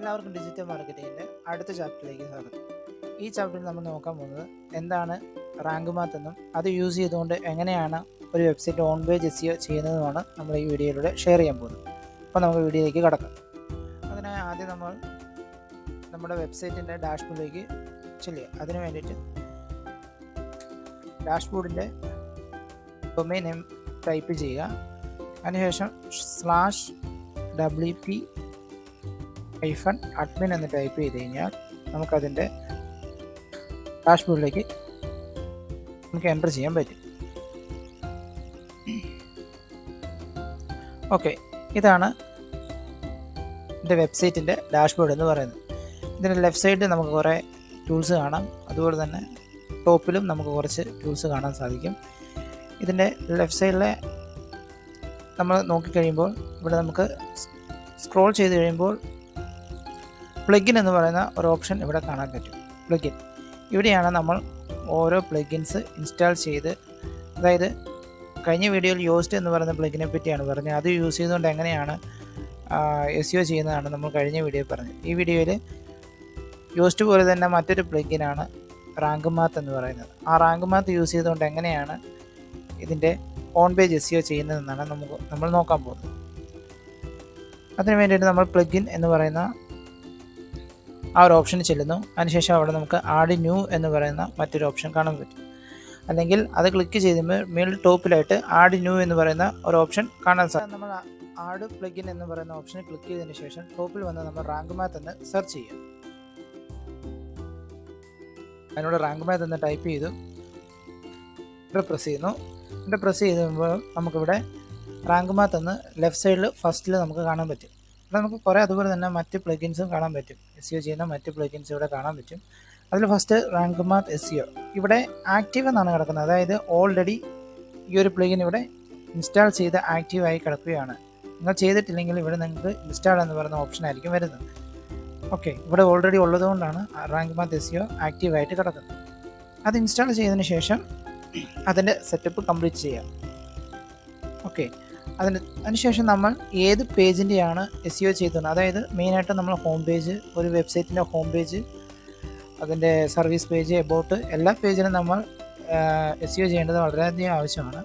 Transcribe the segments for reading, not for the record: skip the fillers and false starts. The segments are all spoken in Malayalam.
എല്ലാവർക്കും ഡിജിറ്റൽ മാർക്കറ്റിങ്ങിൻ്റെ അടുത്ത ചാപ്റ്ററിലേക്ക് സ്വാഗതം. ഈ ചാപ്റ്ററിൽ നമ്മൾ നോക്കാൻ പോകുന്നത് എന്താണ് റാങ്ക് മാത്ത് എന്നും അത് യൂസ് ചെയ്തുകൊണ്ട് എങ്ങനെയാണ് ഒരു വെബ്സൈറ്റ് ഓൺ പേജ് SEO ചെയ്യുന്നതുമാണ് നമ്മൾ ഈ വീഡിയോയിലൂടെ ഷെയർ ചെയ്യാൻ പോകുന്നത്. അപ്പോൾ നമുക്ക് വീഡിയോയിലേക്ക് കടക്കാം. അതിനായി ആദ്യം നമ്മൾ നമ്മുടെ വെബ്സൈറ്റിൻ്റെ ഡാഷ്ബോർഡിലേക്ക് ചെല്ലുക. അതിന് വേണ്ടിയിട്ട് ഡാഷ്ബോർഡിൻ്റെ ഡൊമൈൻ നെയിം ടൈപ്പ് ചെയ്യുക. അതിനുശേഷം /wp-admin എന്ന് ടൈപ്പ് ചെയ്ത് കഴിഞ്ഞാൽ നമുക്കതിൻ്റെ ഡാഷ്ബോർഡിലേക്ക് നമുക്ക് എൻ്റർ ചെയ്യാൻ പറ്റും. ഓക്കെ, ഇതാണ് എൻ്റെ വെബ്സൈറ്റിൻ്റെ ഡാഷ്ബോർഡ് എന്ന് പറയുന്നത്. ഇതിൻ്റെ ലെഫ്റ്റ് സൈഡിൽ നമുക്ക് കുറേ ടൂൾസ് കാണാം. അതുപോലെ തന്നെ ടോപ്പിലും നമുക്ക് കുറച്ച് ടൂൾസ് കാണാൻ സാധിക്കും. ഇതിൻ്റെ ലെഫ്റ്റ് സൈഡിലെ നമ്മൾ നോക്കിക്കഴിയുമ്പോൾ ഇവിടെ നമുക്ക് സ്ക്രോൾ ചെയ്ത് കഴിയുമ്പോൾ പ്ലഗിൻ എന്ന് പറയുന്ന ഒരു ഓപ്ഷൻ ഇവിടെ കാണാൻ പറ്റും. പ്ലഗിൻ, ഇവിടെയാണ് നമ്മൾ ഓരോ പ്ലഗിൻസ് ഇൻസ്റ്റാൾ ചെയ്ത്, അതായത് കഴിഞ്ഞ വീഡിയോയിൽ യോസ്റ്റ് എന്ന് പറയുന്ന പ്ലഗിനെ പറ്റിയാണ് പറഞ്ഞത്. അത് യൂസ് ചെയ്തുകൊണ്ട് എങ്ങനെയാണ് SEO ചെയ്യുന്നതാണ് നമ്മൾ കഴിഞ്ഞ വീഡിയോയിൽ പറഞ്ഞത്. ഈ വീഡിയോയിൽ യോസ്റ്റ് പോലെ തന്നെ മറ്റൊരു പ്ലഗിനാണ് റാങ്ക് മാത്ത് എന്ന് പറയുന്നത്. ആ റാങ്ക് മാത്ത് യൂസ് ചെയ്തുകൊണ്ട് എങ്ങനെയാണ് ഇതിൻ്റെ ഓൺ പേജ് SEO ചെയ്യുന്നതെന്നാണ് നമ്മൾ നോക്കാൻ പോകുന്നത്. അതിന് വേണ്ടിയിട്ട് നമ്മൾ പ്ലഗിൻ എന്ന് പറയുന്ന ആ ഒരു ഓപ്ഷന് ചെല്ലുന്നു. അതിനുശേഷം അവിടെ നമുക്ക് ആഡ് ന്യൂ എന്ന് പറയുന്ന മറ്റൊരു ഓപ്ഷൻ കാണാൻ പറ്റും. അല്ലെങ്കിൽ അത് ക്ലിക്ക് ചെയ്യുമ്പോൾ മേളിൽ ടോപ്പിലായിട്ട് ആഡ് ന്യൂ എന്ന് പറയുന്ന ഒരു ഓപ്ഷൻ കാണാൻ സാധിക്കും. നമ്മൾ ആഡ് പ്ലഗിൻ എന്ന് പറയുന്ന ഓപ്ഷന് ക്ലിക്ക് ചെയ്തതിന് ശേഷം ടോപ്പിൽ വന്ന് നമ്മൾ റാങ്ക് മാത്ത് എന്ന് സെർച്ച് ചെയ്യും. അതിനോട് റാങ്ക് മാത്ത് എന്ന് ടൈപ്പ് ചെയ്തു പ്രസ് ചെയ്യുന്നു. ഇവിടെ പ്രസ് ചെയ്ത് കഴിയുമ്പോൾ നമുക്കിവിടെ റാങ്ക് മാത്ത് എന്ന് ലെഫ്റ്റ് സൈഡിൽ ഫസ്റ്റിൽ നമുക്ക് കാണാൻ പറ്റും. ഇവിടെ നമുക്ക് കുറേ അതുപോലെ തന്നെ മറ്റ് പ്ലഗിൻസും കാണാൻ പറ്റും. SEO ചെയ്യുന്ന മറ്റ് പ്ലഗിൻസ് ഇവിടെ കാണാൻ പറ്റും. അതിൽ ഫസ്റ്റ് റാങ്ക് മാത്ത് SEO ഇവിടെ ആക്റ്റീവ് എന്നാണ് കിടക്കുന്നത്. അതായത് ഓൾറെഡി ഈ ഒരു പ്ലഗിൻ ഇവിടെ ഇൻസ്റ്റാൾ ചെയ്ത് ആക്റ്റീവായി കിടക്കുകയാണ്. നിങ്ങൾ ചെയ്തിട്ടില്ലെങ്കിൽ ഇവിടെ നിങ്ങൾക്ക് ഇൻസ്റ്റാൾ എന്ന് പറയുന്ന ഓപ്ഷൻ ആയിരിക്കും വരുന്നത്. ഓക്കെ, ഇവിടെ ഓൾറെഡി ഉള്ളതുകൊണ്ടാണ് റാങ്ക് മാത്ത് SEO ആക്റ്റീവായിട്ട് കിടക്കുന്നത്. അത് ഇൻസ്റ്റാൾ ചെയ്തതിന് ശേഷം അതിൻ്റെ സെറ്റപ്പ് കംപ്ലീറ്റ് ചെയ്യാം. ഓക്കെ, അതിനുശേഷം നമ്മൾ ഏത് പേജിൻ്റെയാണ് SEO ചെയ്തത്, അതായത് മെയിനായിട്ട് നമ്മൾ ഹോം പേജ്, ഒരു വെബ്സൈറ്റിൻ്റെ ഹോം പേജ്, അതിൻ്റെ സർവീസ് പേജ്, എബൌട്ട് എല്ലാ പേജിലും നമ്മൾ SEO ചെയ്യേണ്ടത് വളരെയധികം ആവശ്യമാണ്.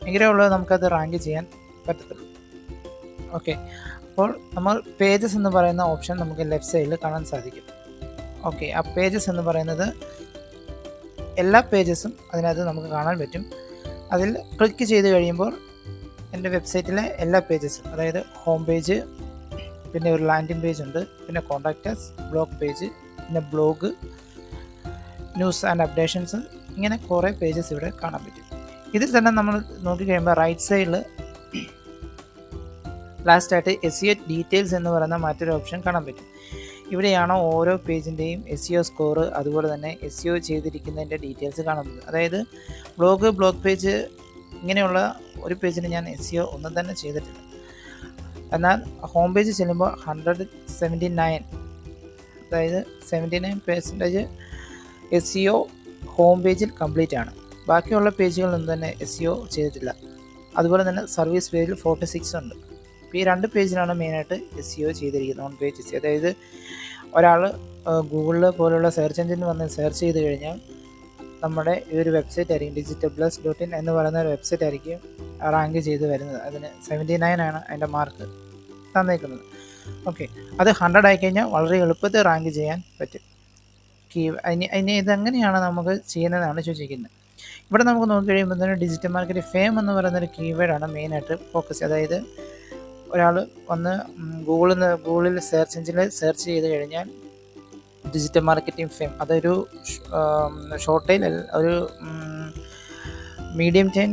എങ്കിലേ ഉള്ളത് നമുക്കത് റാങ്ക് ചെയ്യാൻ പറ്റത്തുള്ളൂ. ഓക്കെ, അപ്പോൾ നമ്മൾ പേജസ് എന്ന് പറയുന്ന ഓപ്ഷൻ നമുക്ക് ലെഫ്റ്റ് സൈഡിൽ കാണാൻ സാധിക്കും. ഓക്കെ, ആ പേജസ് എന്ന് പറയുന്നത് എല്ലാ പേജസും അതിനകത്ത് നമുക്ക് കാണാൻ പറ്റും. അതിൽ ക്ലിക്ക് ചെയ്ത് കഴിയുമ്പോൾ എൻ്റെ വെബ്സൈറ്റിലെ എല്ലാ പേജസും, അതായത് ഹോം പേജ്, പിന്നെ ഒരു ലാൻഡിംഗ് പേജ് ഉണ്ട്, പിന്നെ കോൺടാക്റ്റസ്, ബ്ലോഗ് പേജ്, പിന്നെ ബ്ലോഗ്, ന്യൂസ് ആൻഡ് അപ്ഡേഷൻസ്, ഇങ്ങനെ കുറേ പേജസ് ഇവിടെ കാണാൻ പറ്റും. ഇതിൽ തന്നെ നമ്മൾ നോക്കിക്കഴിയുമ്പോൾ റൈറ്റ് സൈഡിൽ ലാസ്റ്റായിട്ട് SEO ഡീറ്റെയിൽസ് എന്ന് പറയുന്ന മറ്റൊരു ഓപ്ഷൻ കാണാൻ പറ്റും. ഇവിടെയാണ് ഓരോ പേജിൻ്റെയും SEO സ്കോർ, അതുപോലെ തന്നെ SEO ചെയ്തിരിക്കുന്നതിൻ്റെ ഡീറ്റെയിൽസ് കാണാൻ പറ്റും. അതായത് ബ്ലോഗ് പേജ് ഇങ്ങനെയുള്ള ഒരു പേജിന് ഞാൻ SEO ഒന്നും തന്നെ ചെയ്തിട്ടില്ല. എന്നാൽ ഹോം പേജ് ചെല്ലുമ്പോൾ 179, അതായത് 79% SEO ഹോം പേജിൽ കംപ്ലീറ്റ് ആണ്. ബാക്കിയുള്ള പേജുകളൊന്നും തന്നെ SEO ചെയ്തിട്ടില്ല. അതുപോലെ തന്നെ സർവീസ് പേജിൽ 46 ഉണ്ട്. ഈ രണ്ട് പേജിലാണ് മെയിനായിട്ട് SEO ചെയ്തിരിക്കുന്നത്, ഓൺ പേജ് SEO. അതായത് ഒരാൾ ഗൂഗിളിൽ പോലുള്ള സെർച്ച് എഞ്ചിനിൽ വന്ന് സെർച്ച് ചെയ്ത് കഴിഞ്ഞാൽ നമ്മുടെ ഈ ഒരു വെബ്സൈറ്റ് ആയിരിക്കും digitalplus.in എന്ന് പറയുന്ന ഒരു വെബ്സൈറ്റ് ആയിരിക്കും റാങ്ക് ചെയ്ത് വരുന്നത്. അതിന് 79 ആണ് അതിൻ്റെ മാർക്ക് തന്നേക്കുന്നത്. ഓക്കെ, അത് 100 ആയിക്കഴിഞ്ഞാൽ വളരെ എളുപ്പത്തിൽ റാങ്ക് ചെയ്യാൻ പറ്റും. അതിന് ഇതെങ്ങനെയാണ് നമുക്ക് ചെയ്യുന്നതാണ് ചോദിച്ചിരിക്കുന്നത്. ഇവിടെ നമുക്ക് നോക്കി കഴിയുമ്പോൾ തന്നെ ഡിജിറ്റൽ മാർക്കറ്റ് ഫെയിം എന്ന് പറയുന്നൊരു കീവേഡാണ് മെയിനായിട്ട് ഫോക്കസ്. അതായത് ഒരാൾ വന്ന് ഗൂഗിളിൽ സെർച്ച് എഞ്ചിനിൽ സെർച്ച് ചെയ്ത് കഴിഞ്ഞാൽ ഡിജിറ്റൽ മാർക്കറ്റിംഗ് ഫെയിം, അതൊരു ഷോർട്ട് ടൈൽ, ഒരു മീഡിയം ടൈൽ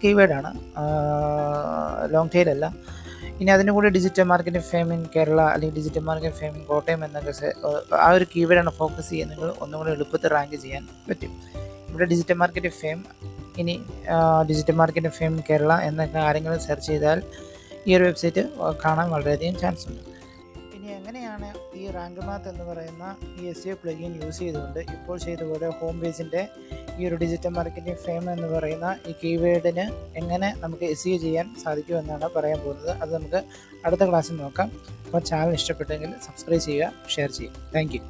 കീവേഡാണ്, ലോങ് ടൈൽ അല്ല. ഇനി അതിൻ്റെ കൂടെ digital marketing fame in Kerala അല്ലെങ്കിൽ digital marketing fame in Kottayam എന്നൊക്കെ ആ ഒരു കീവേഡാണ് ഫോക്കസ് ചെയ്യുന്നത്. ഒന്നും കൂടെ എളുപ്പത്തിൽ റാങ്ക് ചെയ്യാൻ പറ്റും. ഇവിടെ ഡിജിറ്റൽ മാർക്കറ്റിംഗ് ഫെയിം, ഇനി ഡിജിറ്റൽ മാർക്കറ്റിംഗ് ഫെയിം കേരള എന്നൊക്കെ ആരെങ്കിലും സെർച്ച് ചെയ്താൽ ഈ ഒരു വെബ്സൈറ്റ് കാണാൻ വളരെയധികം ചാൻസ് ഉണ്ട്. ഇനി ഇനി എങ്ങനെയാണ് ഈ റാങ്ക്മാത്ത് എന്ന് പറയുന്ന ഈ SEO പ്ലഗിൻ യൂസ് ചെയ്തുകൊണ്ട് ഇപ്പോൾ ചെയ്തപോലെ ഹോം പേജിൻ്റെ ഈ ഒരു ഡിജിറ്റൽ മാർക്കറ്റിംഗ് ഫെയിം എന്ന് പറയുന്ന ഈ കീവേഡിന് എങ്ങനെ നമുക്ക് SEO ചെയ്യാൻ സാധിക്കുമെന്നാണ് പറയാൻ പോകുന്നത്. അത് നമുക്ക് അടുത്ത ക്ലാസ്സിൽ നോക്കാം. അപ്പോൾ ചാനൽ ഇഷ്ടപ്പെട്ടെങ്കിൽ സബ്സ്ക്രൈബ് ചെയ്യുക, ഷെയർ ചെയ്യുക. Thank you.